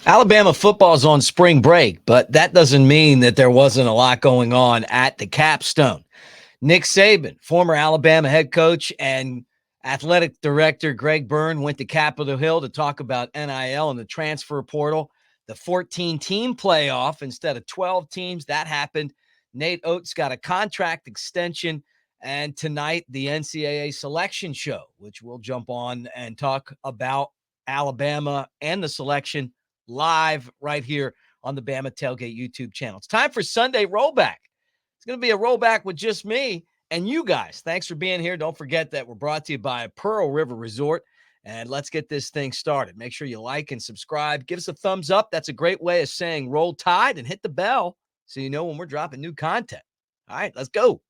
Alabama football's on spring break, but that doesn't mean that there wasn't a lot going on at the capstone. Nick Saban, former Alabama head coach and athletic director Greg Byrne went to Capitol Hill to talk about NIL and the transfer portal. The 14-team playoff instead of 12 teams, that happened. Nate Oats got a contract extension. And tonight, the NCAA selection show, which we'll jump on and talk about Alabama and the selection live right here on the Bama Tailgate YouTube channel. It's time for Sunday Rollback. It's going to be a rollback with just me and you guys. Thanks for being here. Don't forget that we're brought to you by Pearl River Resort. And let's get this thing started. Make sure you like and subscribe. Give us a thumbs up. That's a great way of saying roll tide, and hit the bell so you know when we're dropping new content. All right, let's go.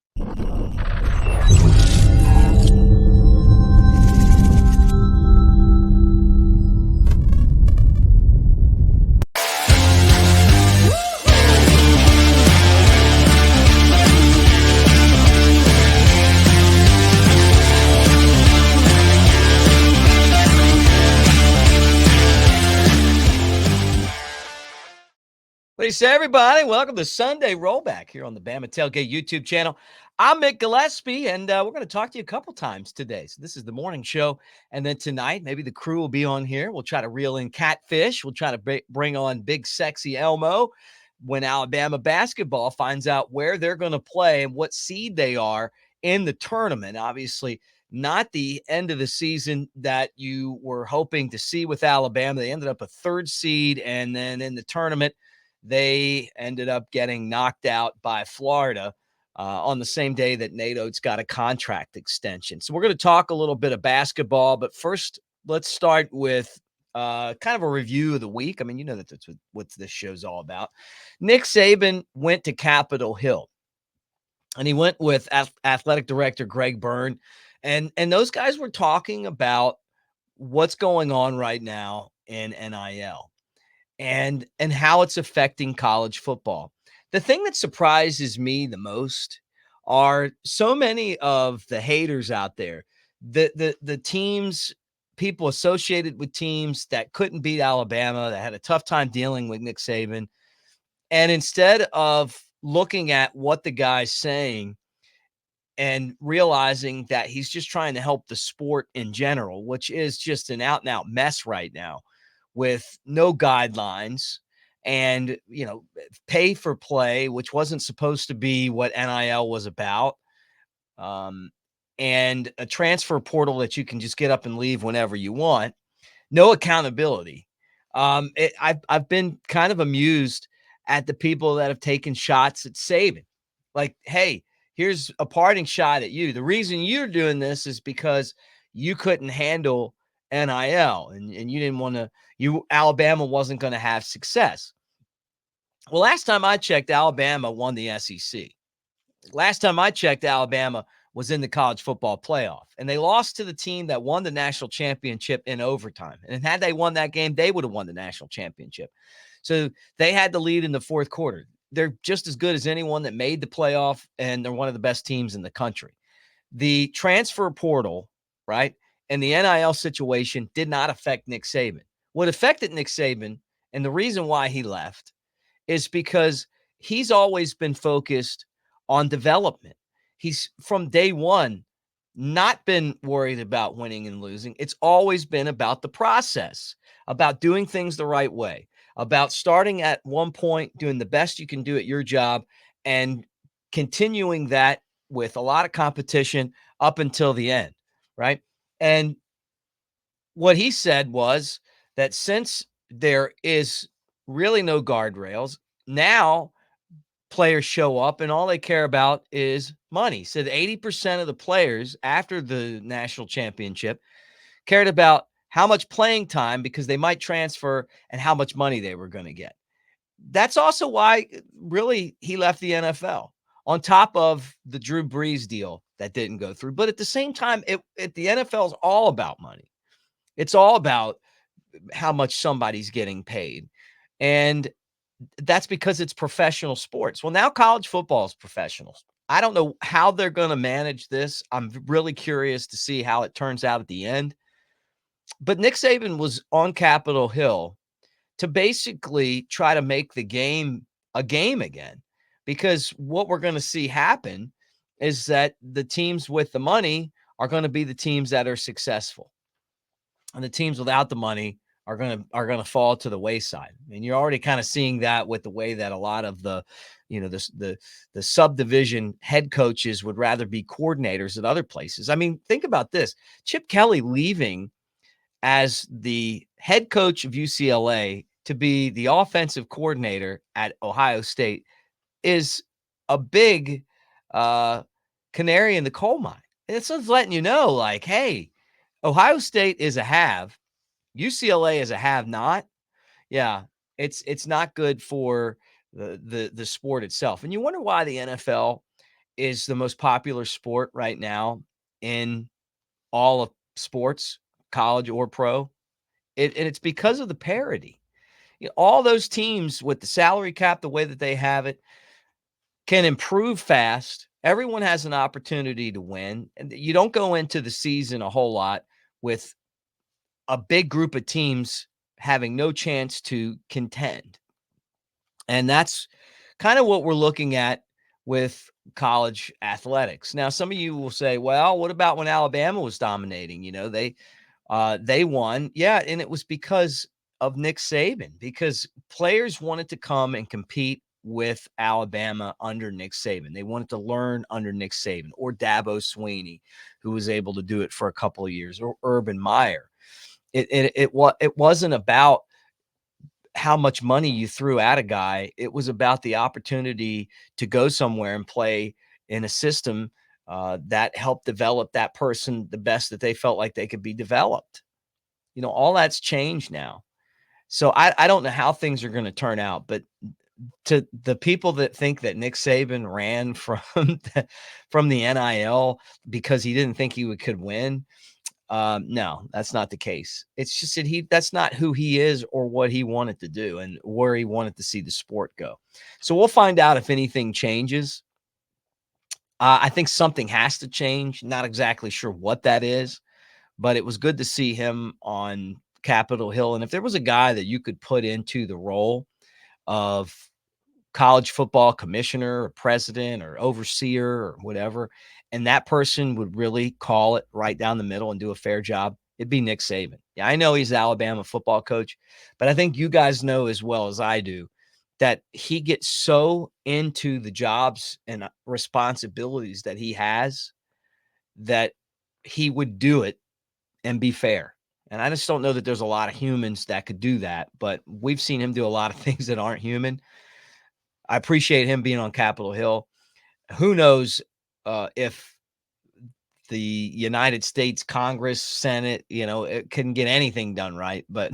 What do you say, everybody? Welcome to Sunday Rollback here on the Bama Tailgate YouTube channel. I'm Mick Gillispie, and we're going to talk to you a couple times today. So this is the morning show, and then tonight, maybe the crew will be on here. We'll try to reel in Catfish. We'll try to bring on Big Sexy Elmo when Alabama basketball finds out where they're going to play and what seed they are in the tournament. Obviously, not the end of the season that you were hoping to see with Alabama. They ended up a third seed, and then in the tournament, they ended up getting knocked out by Florida on the same day that Nate Oats got a contract extension. So we're going to talk a little bit of basketball, but first let's start with kind of a review of the week. I mean, you know that's what this show's all about. Nick Saban went to Capitol Hill, and he went with athletic director Greg Byrne, and those guys were talking about what's going on right now in NIL and how it's affecting college football. The thing that surprises me the most are so many of the haters out there, the teams, people associated with teams that couldn't beat Alabama, that had a tough time dealing with Nick Saban. And instead of looking at what the guy's saying and realizing that he's just trying to help the sport in general, which is just an out and out mess right now, with no guidelines and, pay for play, which wasn't supposed to be what NIL was about, and a transfer portal that you can just get up and leave whenever you want. No accountability. I've been kind of amused at the people that have taken shots at Saban. Like, hey, here's a parting shot at you. The reason you're doing this is because you couldn't handle NIL and you didn't want to, Alabama wasn't going to have success. Well, last time I checked, Alabama won the SEC. Last time I checked, Alabama was in the college football playoff, and they lost to the team that won the national championship in overtime. And had they won that game, they would have won the national championship. So they had the lead in the fourth quarter. They're just as good as anyone that made the playoff, and they're one of the best teams in the country. The transfer portal, right, and the NIL situation did not affect Nick Saban. What affected Nick Saban, and the reason why he left, is because he's always been focused on development. He's from day one not been worried about winning and losing. It's always been about the process, about doing things the right way, about starting at one point, doing the best you can do at your job, and continuing that with a lot of competition up until the end, right? And what he said was that since there is really no guardrails, now players show up and all they care about is money. So 80% of the players after the national championship cared about how much playing time, because they might transfer, and how much money they were going to get. That's also why really he left the NFL, on top of the Drew Brees deal that didn't go through. But at the same time, the NFL is all about money. It's all about how much somebody's getting paid. And that's because it's professional sports. Well, now college football is professional. I don't know how they're going to manage this. I'm really curious to see how it turns out at the end. But Nick Saban was on Capitol Hill to basically try to make the game a game again. Because what we're going to see happen is that the teams with the money are going to be the teams that are successful, and the teams without the money are going to fall to the wayside. And you're already kind of seeing that with the way that a lot of the, the subdivision head coaches would rather be coordinators at other places. I mean, think about this: Chip Kelly leaving as the head coach of UCLA to be the offensive coordinator at Ohio State is a big uh, canary in the coal mine. It's just letting you know, like, hey, Ohio State is a have, UCLA is a have not. Yeah, it's not good for the sport itself. And you wonder why the NFL is the most popular sport right now in all of sports, college or pro. And it's because of the parity. All those teams with the salary cap the way that they have it can improve fast. Everyone has an opportunity to win. And you don't go into the season a whole lot with a big group of teams having no chance to contend. And that's kind of what we're looking at with college athletics. Now, some of you will say, well, what about when Alabama was dominating? They won. Yeah, and it was because of Nick Saban, because players wanted to come and compete with Alabama under Nick Saban. They wanted to learn under Nick Saban, or Dabo Sweeney, who was able to do it for a couple of years, or Urban Meyer. It wasn't about how much money you threw at a guy. It was about the opportunity to go somewhere and play in a system that helped develop that person the best that they felt like they could be developed. All that's changed now. So I don't know how things are going to turn out, but to the people that think that Nick Saban ran from from the NIL because he didn't think he could win, no, that's not the case. It's just that that's not who he is or what he wanted to do and where he wanted to see the sport go. So we'll find out if anything changes. I think something has to change. Not exactly sure what that is, but it was good to see him on Capitol Hill. And if there was a guy that you could put into the role of college football commissioner or president or overseer or whatever, and that person would really call it right down the middle and do a fair job, it'd be Nick Saban. Yeah, I know he's the Alabama football coach, but I think you guys know as well as I do that he gets so into the jobs and responsibilities that he has that he would do it and be fair. And I just don't know that there's a lot of humans that could do that, but we've seen him do a lot of things that aren't human. I appreciate him being on Capitol Hill. Who knows if the United States Congress, Senate, it couldn't get anything done right. But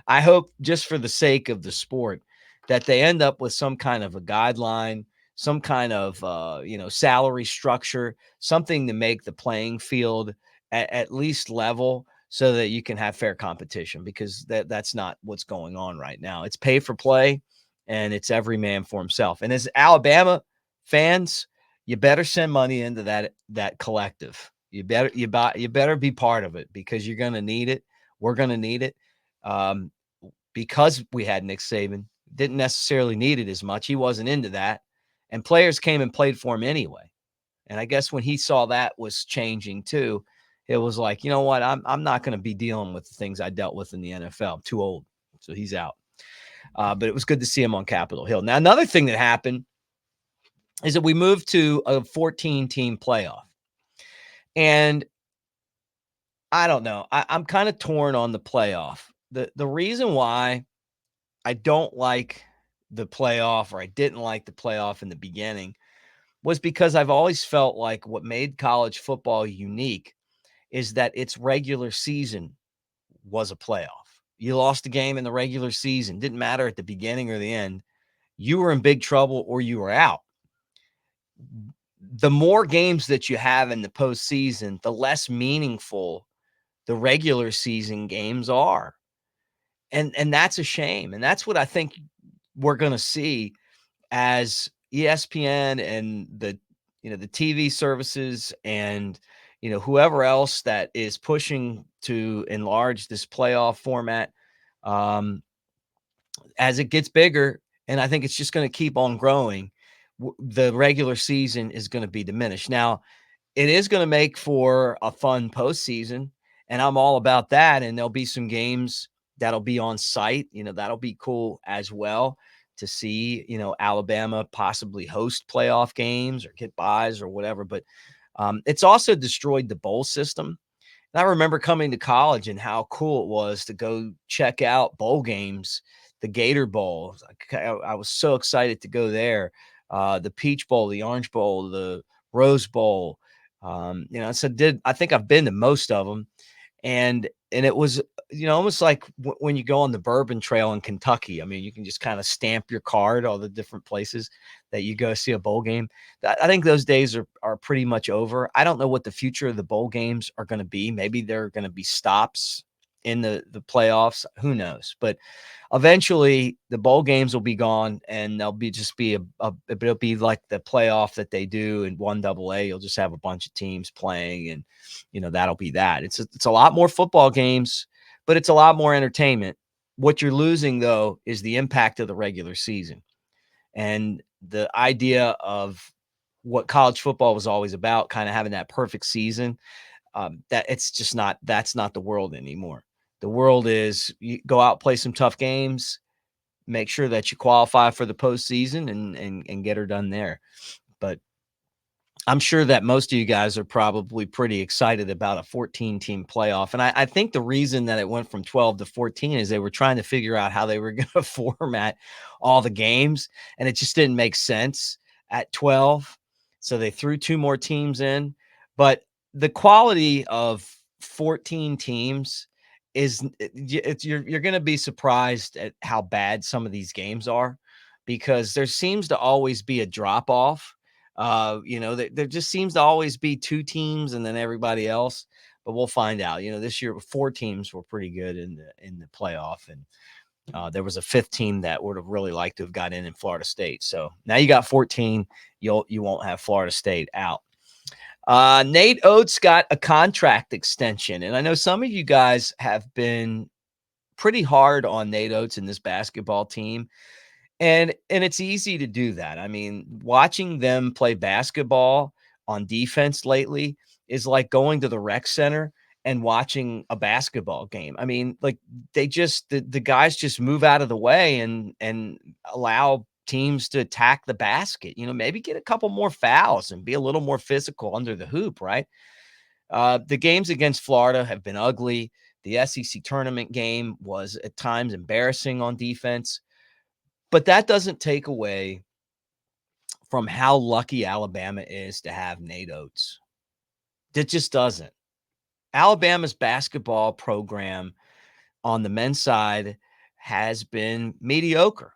I hope, just for the sake of the sport, that they end up with some kind of a guideline, some kind of salary structure, something to make the playing field at least level, so that you can have fair competition, because that's not what's going on right now. It's pay for play, and it's every man for himself. And as Alabama fans, you better send money into that collective. You better be part of it, because you're going to need it. We're going to need it. Because we had Nick Saban, didn't necessarily need it as much. He wasn't into that, and players came and played for him anyway. And I guess when he saw that was changing too, it was like, you know what? I'm not going to be dealing with the things I dealt with in the NFL. I'm too old, so he's out. But it was good to see him on Capitol Hill. Now, another thing that happened is that we moved to a 14-team playoff. And I don't know. I'm kind of torn on the playoff. The reason why I don't like the playoff, or I didn't like the playoff in the beginning, was because I've always felt like what made college football unique is that its regular season was a playoff. You lost a game in the regular season, didn't matter at the beginning or the end. You were in big trouble or you were out. The more games that you have in the postseason, the less meaningful the regular season games are. And that's a shame. And that's what I think we're going to see as ESPN and the TV services and whoever else that is pushing to enlarge this playoff format. as it gets bigger, and I think it's just going to keep on growing, the regular season is going to be diminished. Now, it is going to make for a fun postseason, and I'm all about that. And there'll be some games that'll be on site. That'll be cool as well to see, Alabama possibly host playoff games or get buys or whatever. But it's also destroyed the bowl system. And I remember coming to college and how cool it was to go check out bowl games, the Gator Bowl. I was so excited to go there. The Peach Bowl, the Orange Bowl, the Rose Bowl. I think I've been to most of them, and it was almost like when you go on the Bourbon Trail in Kentucky. I mean, you can just kind of stamp your card all the different places that you go see a bowl game. I think those days are pretty much over. I don't know what the future of the bowl games are going to be. Maybe they're going to be stops in the playoffs. Who knows? But eventually the bowl games will be gone, and they'll be it'll be like the playoff that they do in 1AA. You'll just have a bunch of teams playing, and that'll be that. It's a lot more football games, but it's a lot more entertainment. What you're losing, though, is the impact of the regular season and the idea of what college football was always about, kind of having that perfect season. That it's just not, that's not the world anymore. The world is you go out, play some tough games, make sure that you qualify for the postseason and get her done there. But I'm sure that most of you guys are probably pretty excited about a 14-team playoff. And I think the reason that it went from 12 to 14 is they were trying to figure out how they were going to format all the games. And it just didn't make sense at 12. So they threw 2 more teams in. But the quality of 14 teams is you're going to be surprised at how bad some of these games are, because there seems to always be a drop off. There just seems to always be 2 teams and then everybody else, but we'll find out. This year 4 teams were pretty good in the playoff, and there was a 5th team that would have really liked to have got in Florida State. So now you got 14. You won't have Florida State out. Nate Oats got a contract extension, and I know some of you guys have been pretty hard on Nate Oats and this basketball team. And it's easy to do that. I mean, watching them play basketball on defense lately is like going to the rec center and watching a basketball game. I mean, like the guys just move out of the way and allow teams to attack the basket. Maybe get a couple more fouls and be a little more physical under the hoop, right? The games against Florida have been ugly. The SEC tournament game was at times embarrassing on defense. But that doesn't take away from how lucky Alabama is to have Nate Oats. It just doesn't. Alabama's basketball program on the men's side has been mediocre.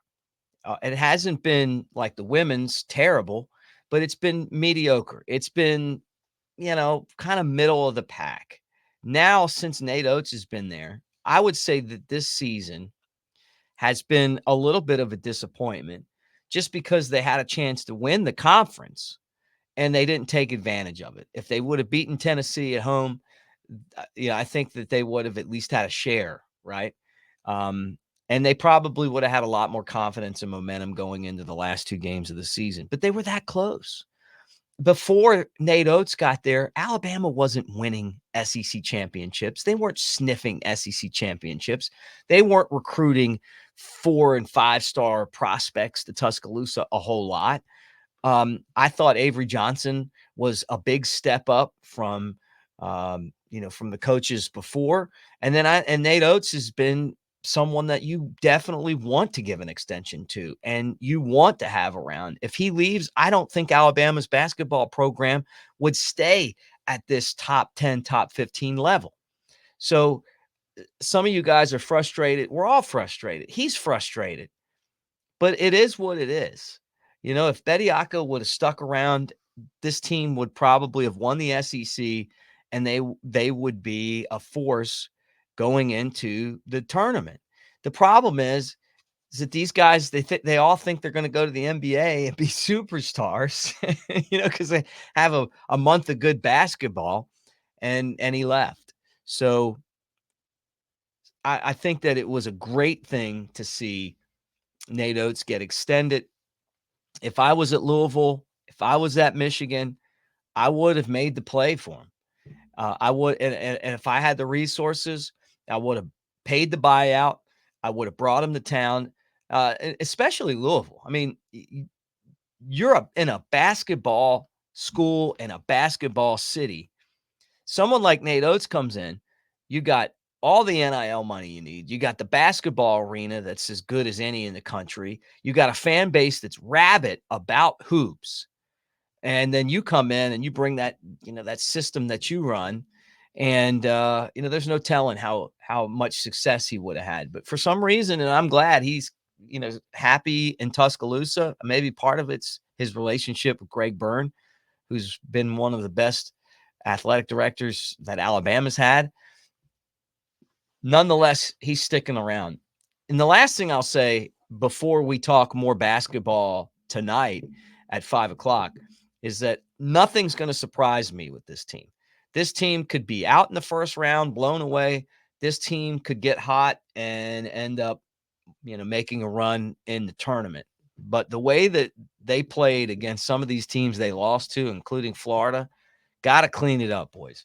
It hasn't been like the women's terrible, but it's been mediocre. It's been, kind of middle of the pack. Now, since Nate Oats has been there, I would say that this season has been a little bit of a disappointment just because they had a chance to win the conference and they didn't take advantage of it. If they would have beaten Tennessee at home, I think that they would have at least had a share, right? And they probably would have had a lot more confidence and momentum going into the last 2 games of the season, but they were that close. Before Nate Oats got there, Alabama wasn't winning SEC championships. They weren't sniffing SEC championships. They weren't recruiting 4- and 5-star prospects to Tuscaloosa a whole lot. I thought Avery Johnson was a big step up from the coaches before. And Nate Oats has been someone that you definitely want to give an extension to and you want to have around. If he leaves, I don't think Alabama's basketball program would stay at this top 10, top 15 level. So some of you guys are frustrated. We're all frustrated. He's frustrated, but it is what it is. If Bediako would have stuck around, this team would probably have won the SEC and they would be a force going into the tournament. The problem is that these guys, they all think they're going to go to the NBA and be superstars, because they have a month of good basketball, and he left. So I think that it was a great thing to see Nate Oats get extended. If I was at Louisville, if I was at Michigan, I would have made the play for him. I would, and if I had the resources, I would have paid the buyout. I would have brought him to town, especially Louisville. I mean, you're in a basketball school in a basketball city. Someone like Nate Oats comes in, you got all the NIL money you need. You got the basketball arena that's as good as any in the country. You got a fan base that's rabid about hoops. And then you come in and you bring that, that system that you run. And there's no telling how much success he would have had. But for some reason, and I'm glad he's, happy in Tuscaloosa. Maybe part of it's his relationship with Greg Byrne, who's been one of the best athletic directors that Alabama's had. Nonetheless, he's sticking around. And the last thing I'll say before we talk more basketball tonight at 5:00 is that nothing's going to surprise me with this team. This team could be out in the first round, blown away. This team could get hot and end up, making a run in the tournament. But the way that they played against some of these teams they lost to, including Florida, got to clean it up, boys.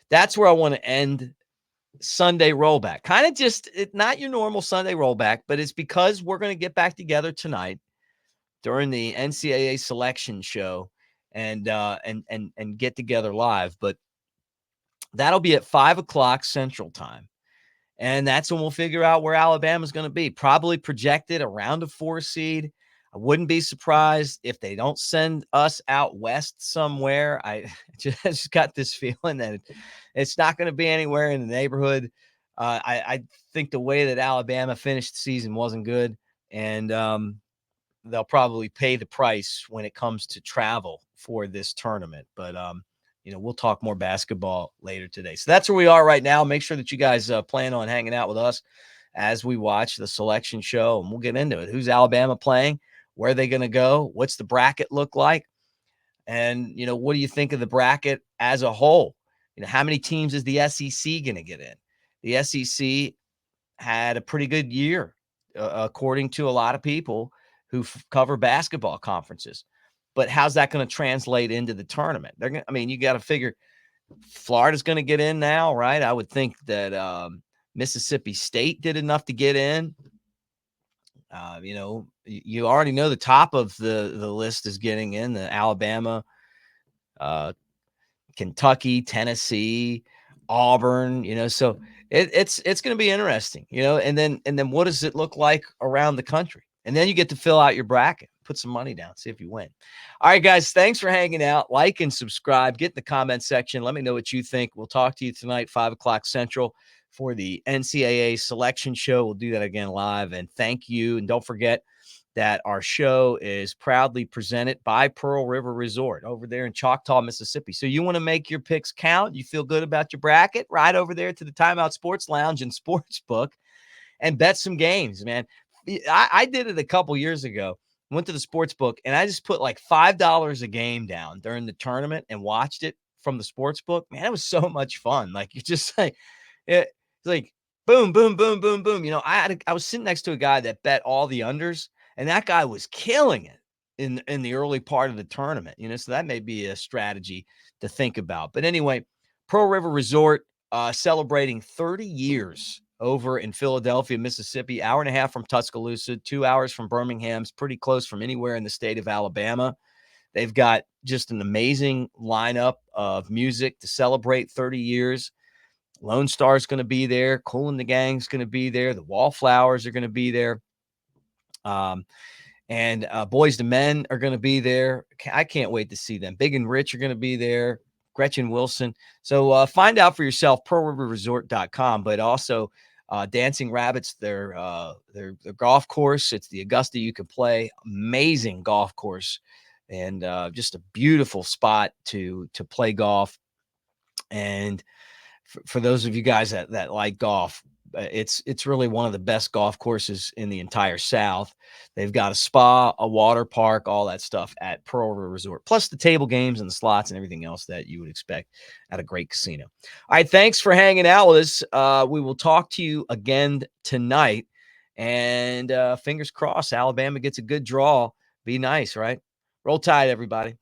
That's where I want to end Sunday rollback. Kind of just not your normal Sunday rollback, but it's because we're going to get back together tonight during the NCAA selection show and get together live. But that'll be at 5:00 Central Time. And that's when we'll figure out where Alabama's going to be. Probably projected around a 4 seed. I wouldn't be surprised if they don't send us out west somewhere. I just got this feeling that it's not going to be anywhere in the neighborhood. I think the way that Alabama finished the season wasn't good, and they'll probably pay the price when it comes to travel for this tournament. But we'll talk more basketball later today. So that's where we are right now. Make sure that you guys plan on hanging out with us as we watch the selection show, and we'll get into it. Who's Alabama playing? Where are they going to go? What's the bracket look like? And, what do you think of the bracket as a whole? How many teams is the SEC going to get in? The SEC had a pretty good year, according to a lot of people who cover basketball conferences. But how's that going to translate into the tournament? You got to figure Florida's going to get in now, right? I would think that Mississippi State did enough to get in. You already know the top of the list is getting in, the Alabama, Kentucky, Tennessee, Auburn, so it's going to be interesting, and then what does it look like around the country? And then you get to fill out your bracket, put some money down, see if you win. All right, guys, thanks for hanging out. Like and subscribe. Get in the comment section. Let me know what you think. We'll talk to you tonight, 5:00 Central, for the NCAA selection show. We'll do that again live. And thank you. And don't forget that our show is proudly presented by Pearl River Resort over there in Choctaw, Mississippi. So you want to make your picks count? You feel good about your bracket? Ride over there to the Timeout Sports Lounge and Sportsbook and bet some games, man. I did it a couple years ago. Went to the sports book and I just put like $5 a game down during the tournament and watched it from the sports book. Man, it was so much fun. Like you just it's like boom, boom, boom, boom, boom. I was sitting next to a guy that bet all the unders, and that guy was killing it in the early part of the tournament. So that may be a strategy to think about. But anyway, Pearl River Resort celebrating 30 years over in Philadelphia, Mississippi, hour and a half from Tuscaloosa, 2 hours from Birmingham. It's pretty close from anywhere in the state of Alabama. They've got just an amazing lineup of music to celebrate 30 years. Lone Star's going to be there. Kool and the Gang's going to be there. The Wallflowers are going to be there. And Boys to Men are going to be there. I can't wait to see them. Big and Rich are going to be there. Gretchen Wilson. So find out for yourself, pearlriverresort.com, but also Dancing Rabbits, their golf course. It's the Augusta you can play. Amazing golf course, and just a beautiful spot to play golf. And for those of you guys that like golf, it's really one of the best golf courses in the entire South. They've got a spa, a water park, all that stuff at Pearl River Resort, plus the table games and the slots and everything else that you would expect at a great casino. All right, thanks for hanging out with us. We will talk to you again tonight. And fingers crossed, Alabama gets a good draw. Be nice, right? Roll Tide, everybody.